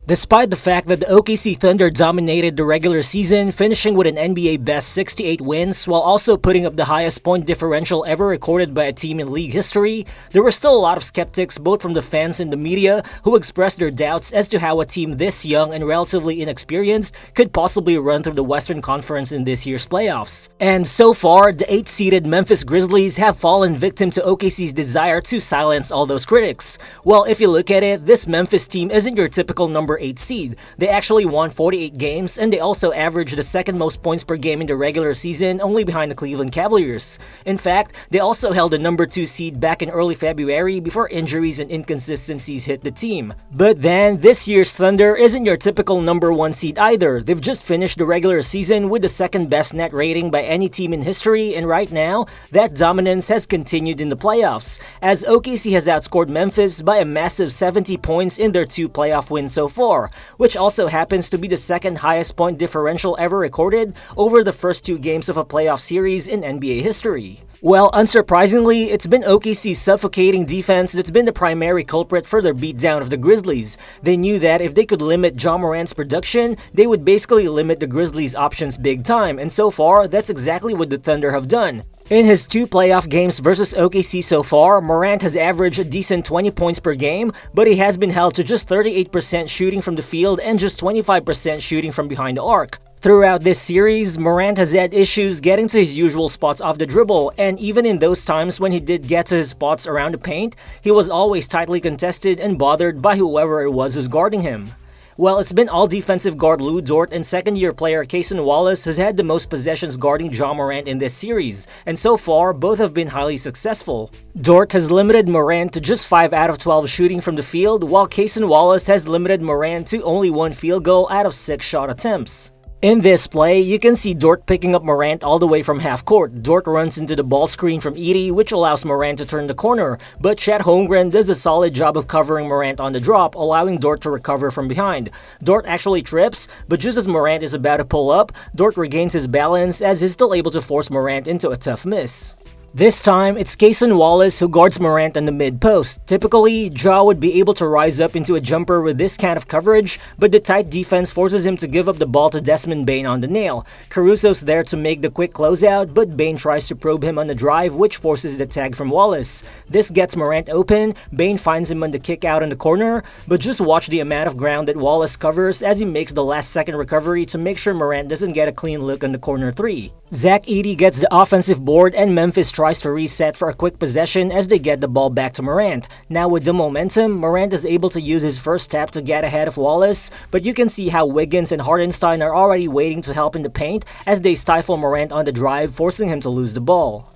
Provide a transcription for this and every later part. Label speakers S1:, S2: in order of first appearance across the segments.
S1: Despite the fact that the OKC Thunder dominated the regular season, finishing with an NBA best 68 wins while also putting up the highest point differential ever recorded by a team in league history, there were still a lot of skeptics both from the fans and the media who expressed their doubts as to how a team this young and relatively inexperienced could possibly run through the Western Conference in this year's playoffs. And so far, the 8th-seeded Memphis Grizzlies have fallen victim to OKC's desire to silence all those critics. Well, if you look at it, this Memphis team isn't your typical number 8 seed. They actually won 48 games and they also averaged the second most points per game in the regular season, only behind the Cleveland Cavaliers. In fact, they also held the number 2 seed back in early February before injuries and inconsistencies hit the team. But then, this year's Thunder isn't your typical number 1 seed either. They've just finished the regular season with the second best net rating by any team in history, and right now, that dominance has continued in the playoffs, as OKC has outscored Memphis by a massive 70 points in their 2 playoff wins so far, which also happens to be the second highest point differential ever recorded over the first 2 games of a playoff series in NBA history. Well, unsurprisingly, it's been OKC's suffocating defense that's been the primary culprit for their beatdown of the Grizzlies. They knew that if they could limit Ja Morant's production, they would basically limit the Grizzlies' options big time, and so far, that's exactly what the Thunder have done. In his 2 playoff games versus OKC so far, Morant has averaged a decent 20 points per game, but he has been held to just 38% shooting from the field and just 25% shooting from behind the arc. Throughout this series, Morant has had issues getting to his usual spots off the dribble, and even in those times when he did get to his spots around the paint, he was always tightly contested and bothered by whoever it was who's guarding him. Well, it's been all defensive guard Lu Dort and second-year player Cason Wallace who's had the most possessions guarding Ja Morant in this series, and so far, both have been highly successful. Dort has limited Morant to just 5 out of 12 shooting from the field, while Cason Wallace has limited Morant to only 1 field goal out of 6 shot attempts. In this play, you can see Dort picking up Morant all the way from half court. Dort runs into the ball screen from Edey, which allows Morant to turn the corner, but Chet Holmgren does a solid job of covering Morant on the drop, allowing Dort to recover from behind. Dort actually trips, but just as Morant is about to pull up, Dort regains his balance as he's still able to force Morant into a tough miss. This time, it's Cason Wallace who guards Morant on the mid-post. Typically, Ja would be able to rise up into a jumper with this kind of coverage, but the tight defense forces him to give up the ball to Desmond Bane on the nail. Caruso's there to make the quick closeout, but Bane tries to probe him on the drive, which forces the tag from Wallace. This gets Morant open, Bane finds him on the kick out in the corner, but just watch the amount of ground that Wallace covers as he makes the last-second recovery to make sure Morant doesn't get a clean look on the corner 3. Zach Edey gets the offensive board and Memphis tries to reset for a quick possession as they get the ball back to Morant. Now with the momentum, Morant is able to use his first tap to get ahead of Wallace, but you can see how Wiggins and Hartenstein are already waiting to help in the paint as they stifle Morant on the drive, forcing him to lose the ball.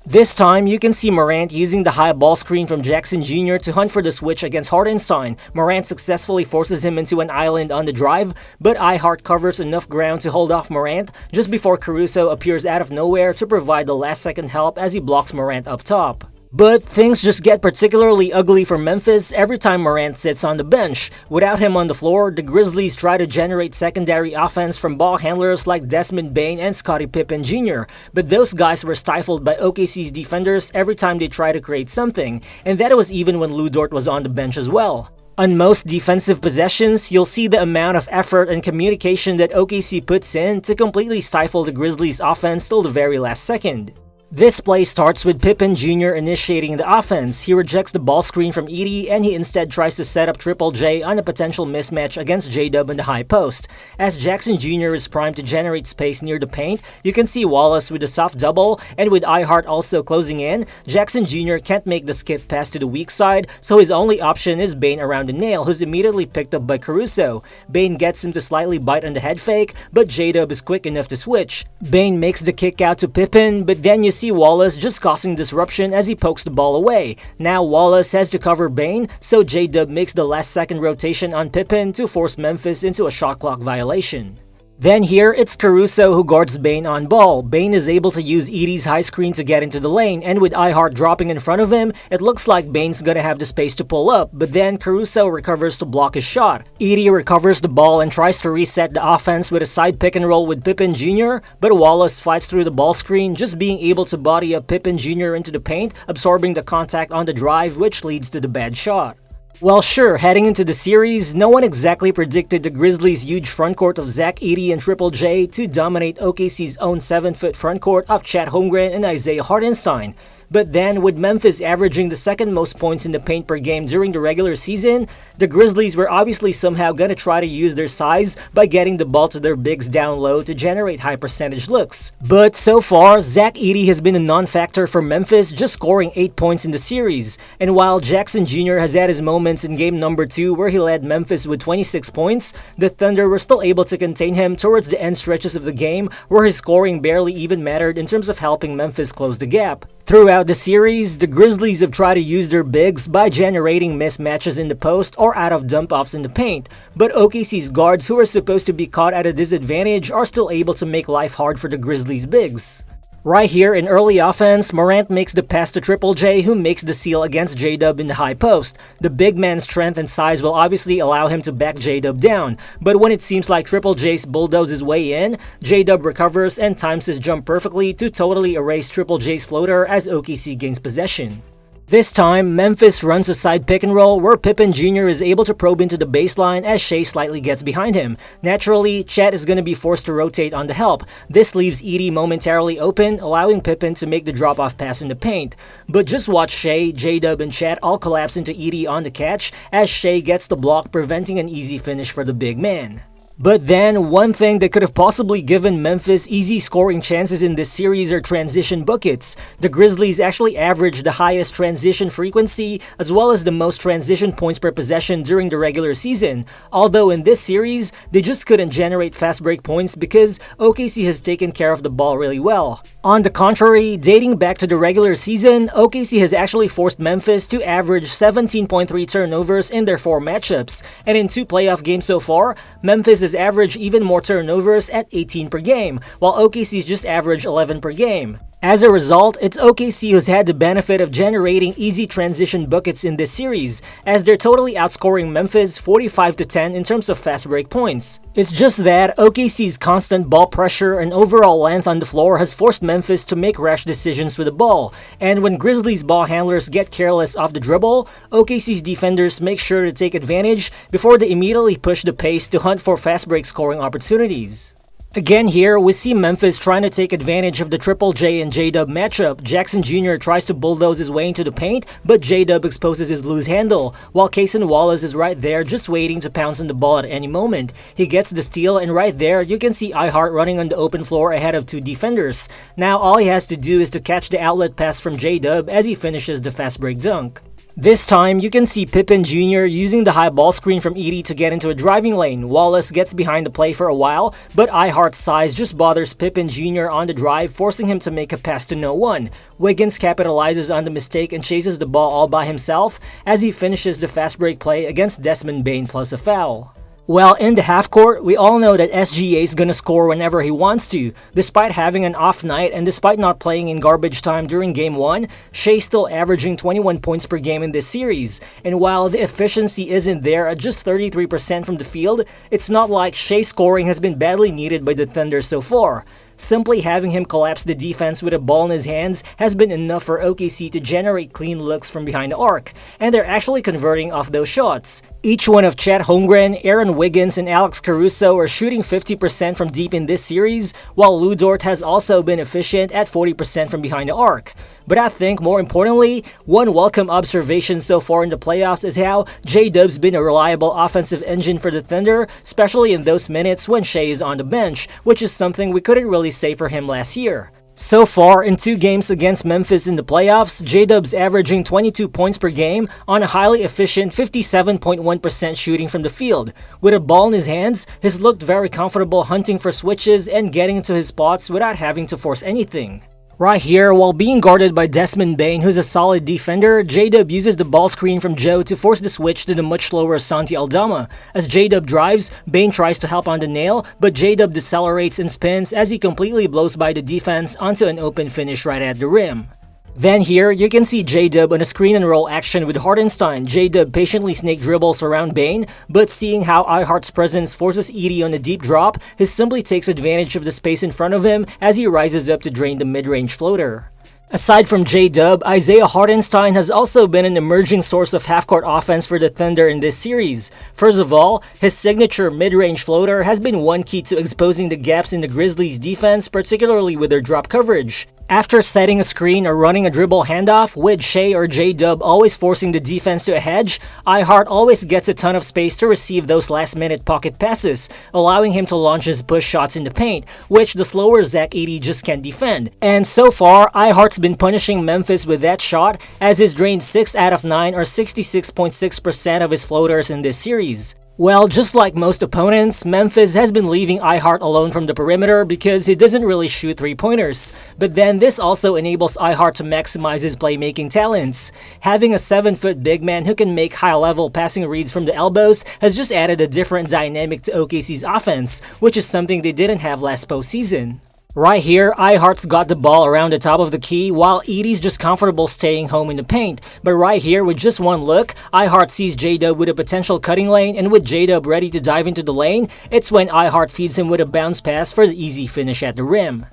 S1: This time, you can see Morant using the high ball screen from Jackson Jr. to hunt for the switch against Hartenstein. Morant successfully forces him into an island on the drive, but Hart covers enough ground to hold off Morant just before Caruso appears out of nowhere to provide the last-second help as he blocks Morant up top. But things just get particularly ugly for Memphis every time Morant sits on the bench. Without him on the floor, the Grizzlies try to generate secondary offense from ball handlers like Desmond Bane and Scottie Pippen Jr., but those guys were stifled by OKC's defenders every time they try to create something, and that was even when Lu Dort was on the bench as well. On most defensive possessions, you'll see the amount of effort and communication that OKC puts in to completely stifle the Grizzlies' offense till the very last second. This play starts with Pippen Jr. initiating the offense. He rejects the ball screen from Edey and he instead tries to set up Triple J on a potential mismatch against J-Dub in the high post. As Jackson Jr. is primed to generate space near the paint, you can see Wallace with a soft double, and with Hart also closing in, Jackson Jr. can't make the skip pass to the weak side, so his only option is Bane around the nail, who's immediately picked up by Caruso. Bane gets him to slightly bite on the head fake, but J-Dub is quick enough to switch. Bane makes the kick out to Pippen, but then you see Wallace just causing disruption as he pokes the ball away. Now Wallace has to cover Bane, so J-Dub makes the last-second rotation on Pippen to force Memphis into a shot clock violation. Then here, it's Caruso who guards Bane on ball. Bane is able to use Edey's high screen to get into the lane, and with Hart dropping in front of him, it looks like Bane's gonna have the space to pull up, but then Caruso recovers to block his shot. Edey recovers the ball and tries to reset the offense with a side pick and roll with Pippen Jr., but Wallace fights through the ball screen, just being able to body up Pippen Jr. into the paint, absorbing the contact on the drive, which leads to the bad shot. Well, sure, heading into the series, no one exactly predicted the Grizzlies' huge frontcourt of Zach Edey and Triple J to dominate OKC's own 7-foot frontcourt of Chet Holmgren and Isaiah Hartenstein. But then, with Memphis averaging the second most points in the paint per game during the regular season, the Grizzlies were obviously somehow gonna try to use their size by getting the ball to their bigs down low to generate high percentage looks. But so far, Zach Edey has been a non-factor for Memphis, just scoring 8 points in the series. And while Jackson Jr. has had his moments in game number 2 where he led Memphis with 26 points, the Thunder were still able to contain him towards the end stretches of the game where his scoring barely even mattered in terms of helping Memphis close the gap. Throughout the series, the Grizzlies have tried to use their bigs by generating mismatches in the post or out of dump-offs in the paint, but OKC's guards, who are supposed to be caught at a disadvantage, are still able to make life hard for the Grizzlies' bigs. Right here in early offense, Morant makes the pass to Triple J, who makes the steal against J-Dub in the high post. The big man's strength and size will obviously allow him to back J-Dub down, but when it seems like Triple J's bulldoze his way in, J-Dub recovers and times his jump perfectly to totally erase Triple J's floater as OKC gains possession. This time, Memphis runs a side pick and roll where Pippen Jr. is able to probe into the baseline as Shai slightly gets behind him. Naturally, Chet is going to be forced to rotate on the help. This leaves Edey momentarily open, allowing Pippen to make the drop-off pass in the paint. But just watch Shai, J-Dub, and Chet all collapse into Edey on the catch as Shai gets the block, preventing an easy finish for the big man. But then, one thing that could have possibly given Memphis easy scoring chances in this series are transition buckets. The Grizzlies actually averaged the highest transition frequency as well as the most transition points per possession during the regular season. Although in this series, they just couldn't generate fast break points because OKC has taken care of the ball really well. On the contrary, dating back to the regular season, OKC has actually forced Memphis to average 17.3 turnovers in their 4 matchups. And in 2 playoff games so far, Memphis has averaged even more turnovers at 18 per game, while OKC's just averaged 11 per game. As a result, it's OKC who's had the benefit of generating easy transition buckets in this series, as they're totally outscoring Memphis 45-10 in terms of fast break points. It's just that OKC's constant ball pressure and overall length on the floor has forced Memphis to make rash decisions with the ball, and when Grizzlies ball handlers get careless off the dribble, OKC's defenders make sure to take advantage before they immediately push the pace to hunt for fast break scoring opportunities. Again here, we see Memphis trying to take advantage of the Triple J and J-Dub matchup. Jackson Jr. tries to bulldoze his way into the paint, but J-Dub exposes his loose handle, while Cason Wallace is right there just waiting to pounce on the ball at any moment. He gets the steal, and right there, you can see iHeart running on the open floor ahead of 2 defenders. Now all he has to do is to catch the outlet pass from J-Dub as he finishes the fast break dunk. This time, you can see Pippen Jr. using the high ball screen from Edey to get into a driving lane. Wallace gets behind the play for a while, but iHeart's size just bothers Pippen Jr. on the drive, forcing him to make a pass to no one. Wiggins capitalizes on the mistake and chases the ball all by himself as he finishes the fast break play against Desmond Bane plus a foul. Well, in the half-court, we all know that SGA is gonna score whenever he wants to. Despite having an off night and despite not playing in garbage time during Game 1, Shai's still averaging 21 points per game in this series. And while the efficiency isn't there at just 33% from the field, it's not like Shai's scoring has been badly needed by the Thunder so far. Simply having him collapse the defense with a ball in his hands has been enough for OKC to generate clean looks from behind the arc, and they're actually converting off those shots. Each one of Chet Holmgren, Aaron Wiggins, and Alex Caruso are shooting 50% from deep in this series, while Lu Dort has also been efficient at 40% from behind the arc. But I think, more importantly, one welcome observation so far in the playoffs is how J-Dub's been a reliable offensive engine for the Thunder, especially in those minutes when Shai is on the bench, which is something we couldn't really say for him last year. So far, in 2 games against Memphis in the playoffs, J-Dub's averaging 22 points per game on a highly efficient 57.1% shooting from the field. With a ball in his hands, he's looked very comfortable hunting for switches and getting into his spots without having to force anything. Right here, while being guarded by Desmond Bane, who's a solid defender, J-Dub uses the ball screen from Joe to force the switch to the much slower Santi Aldama. As J-Dub drives, Bane tries to help on the nail, but J-Dub decelerates and spins as he completely blows by the defense onto an open finish right at the rim. Then here, you can see J-Dub on a screen and roll action with Hartenstein. J-Dub patiently snake dribbles around Bane, but seeing how iHeart's presence forces Edey on a deep drop, he simply takes advantage of the space in front of him as he rises up to drain the mid-range floater. Aside from J-Dub, Isaiah Hartenstein has also been an emerging source of half-court offense for the Thunder in this series. First of all, his signature mid-range floater has been one key to exposing the gaps in the Grizzlies' defense, particularly with their drop coverage. After setting a screen or running a dribble handoff, with Shai or J-Dub always forcing the defense to a hedge, iHart always gets a ton of space to receive those last-minute pocket passes, allowing him to launch his push shots in the paint, which the slower Zach Edey just can't defend. And so far, iHart's been punishing Memphis with that shot, as he's drained 6 out of 9 or 66.6% of his floaters in this series. Well, just like most opponents, Memphis has been leaving iHart alone from the perimeter because he doesn't really shoot three-pointers. But then this also enables iHart to maximize his playmaking talents. Having a 7-foot big man who can make high-level passing reads from the elbows has just added a different dynamic to OKC's offense, which is something they didn't have last postseason. Right here, iHart's got the ball around the top of the key while Edey's just comfortable staying home in the paint. But right here, with just one look, iHart sees J-Dub with a potential cutting lane, and with J-Dub ready to dive into the lane, it's when iHart feeds him with a bounce pass for the easy finish at the rim.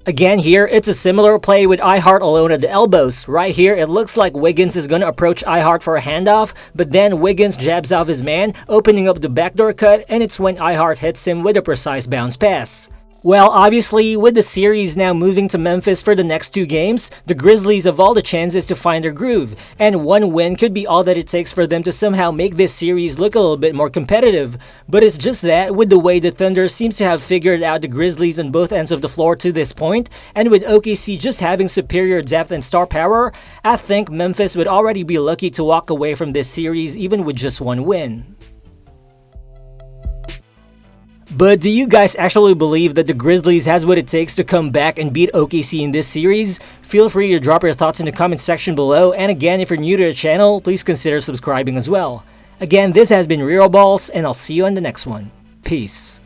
S1: Again here, it's a similar play with iHart alone at the elbows. Right here, it looks like Wiggins is gonna approach iHart for a handoff, but then Wiggins jabs off his man, opening up the backdoor cut, and it's when iHart hits him with a precise bounce pass. Well, obviously, with the series now moving to Memphis for the next 2 games, the Grizzlies have all the chances to find their groove, and one win could be all that it takes for them to somehow make this series look a little bit more competitive. But it's just that, with the way the Thunder seems to have figured out the Grizzlies on both ends of the floor to this point, and with OKC just having superior depth and star power, I think Memphis would already be lucky to walk away from this series even with just one win. But do you guys actually believe that the Grizzlies has what it takes to come back and beat OKC in this series? Feel free to drop your thoughts in the comment section below, and again, if you're new to the channel, please consider subscribing as well. Again, this has been Real Balls, and I'll see you on the next one. Peace.